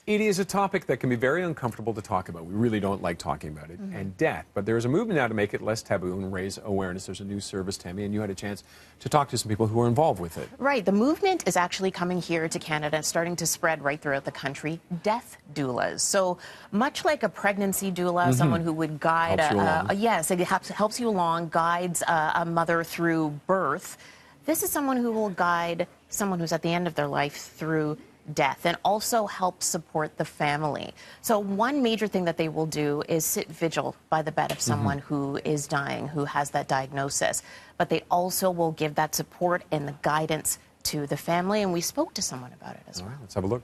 It is a topic that can be very uncomfortable to talk about. We really don't like talking about it, and death. But there is a movement now to make it less taboo and raise awareness. There's a new service, Tammie, and you had a chance to talk to some people who are involved with it. Right. The movement is actually coming here to Canada, starting to spread right throughout the country. Death doulas. So much like a pregnancy doula, someone who would guide, yes, it helps you along, guides a mother through birth. This is someone who will guide someone who's at the end of their life through death and also help support the family. So one major thing that they will do is sit vigil by the bed of someone who is dying, who has that diagnosis. But they also will give that support and the guidance to the family, and we spoke to someone about it as well. All right, let's have a look.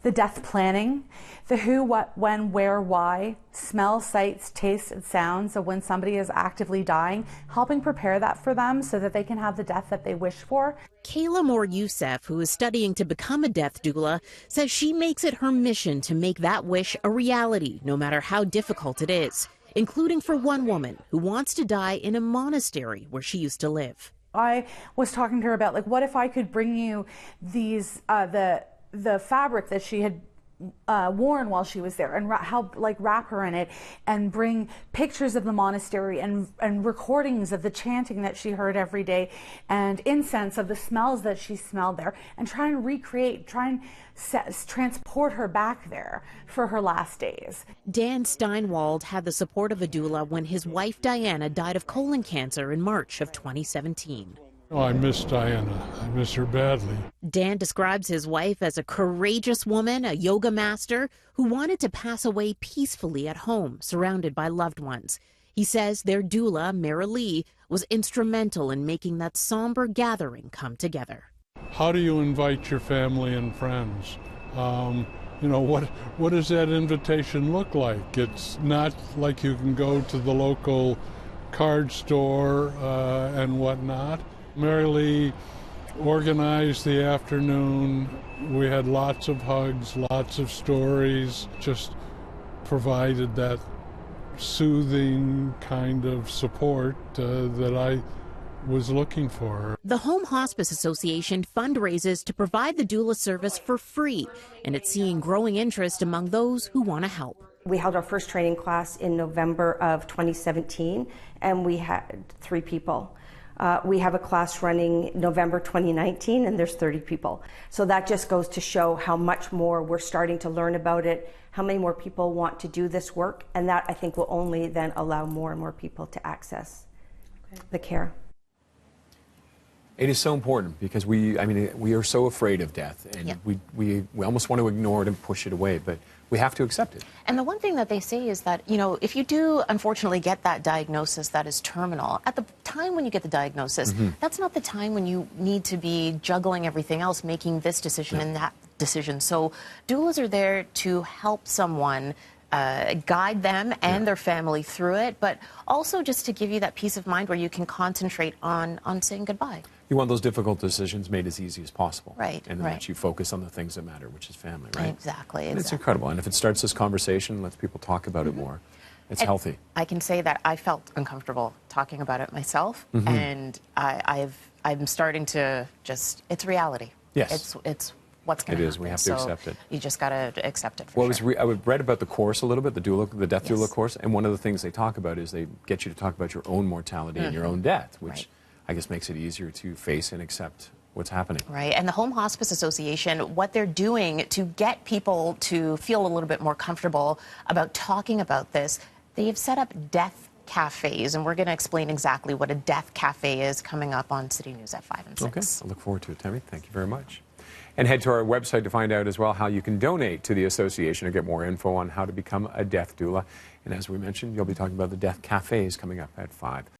The death planning, the who, what, when, where, why, smells, sights, tastes, and sounds of when somebody is actively dying, helping prepare that for them so that they can have the death that they wish for. Kayla Moore Youssef, who is studying to become a death doula, says she makes it her mission to make that wish a reality, no matter how difficult it is, including for one woman who wants to die in a monastery where she used to live. I was talking to her about, like, what if I could bring you these, the fabric that she had worn while she was there, and help wrap her in it, and bring pictures of the monastery and recordings of the chanting that she heard every day, and incense of the smells that she smelled there, and try and transport her back there for her last days. Dan Steinwald had the support of a doula when his wife Diana died of colon cancer in March of 2017. Oh, I miss Diana. I miss her badly. Dan describes his wife as a courageous woman, a yoga master, who wanted to pass away peacefully at home, surrounded by loved ones. He says their doula, Mara Lee, was instrumental in making that somber gathering come together. How do you invite your family and friends? You know, what does that invitation look like? It's not like you can go to the local card store and whatnot. Mary Lee organized the afternoon. We had lots of hugs, lots of stories, just provided that soothing kind of support that I was looking for. The Home Hospice Association fundraises to provide the doula service for free, and it's seeing growing interest among those who want to help. We held our first training class in November of 2017, and we had 3 people. We have a class running November 2019, and there's 30 people. So that just goes to show how much more we're starting to learn about it, how many more people want to do this work, and that, I think, will only then allow more and more people to access the care. It is so important because we are so afraid of death, and we almost want to ignore it and push it away, but we have to accept it. And the one thing that they say is that, you know, if you do unfortunately get that diagnosis that is terminal, at the time when you get the diagnosis, that's not the time when you need to be juggling everything else, making this decision and that decision. So doulas are there to help someone, guide them and their family through it, but also just to give you that peace of mind where you can concentrate on saying goodbye. You want those difficult decisions made as easy as possible. Right, and then that you focus on the things that matter, which is family, right? Exactly. And it's incredible. And if it starts this conversation, lets people talk about it more, it's healthy. I can say that I felt uncomfortable talking about it myself, and I'm starting to just, it's reality. Yes. It's what's going to happen. It is. We have to accept it. You just got to accept it for sure. I read about the course a little bit, the death doula course, and one of the things they talk about is they get you to talk about your own mortality and your own death, which I guess makes it easier to face and accept what's happening. Right, and the Home Hospice Association, what they're doing to get people to feel a little bit more comfortable about talking about this, they have set up death cafes, and we're going to explain exactly what a death cafe is coming up on City News at 5 and 6. Okay, I look forward to it, Tammie. Thank you very much. And head to our website to find out as well how you can donate to the association or get more info on how to become a death doula. And as we mentioned, you'll be talking about the death cafes coming up at 5.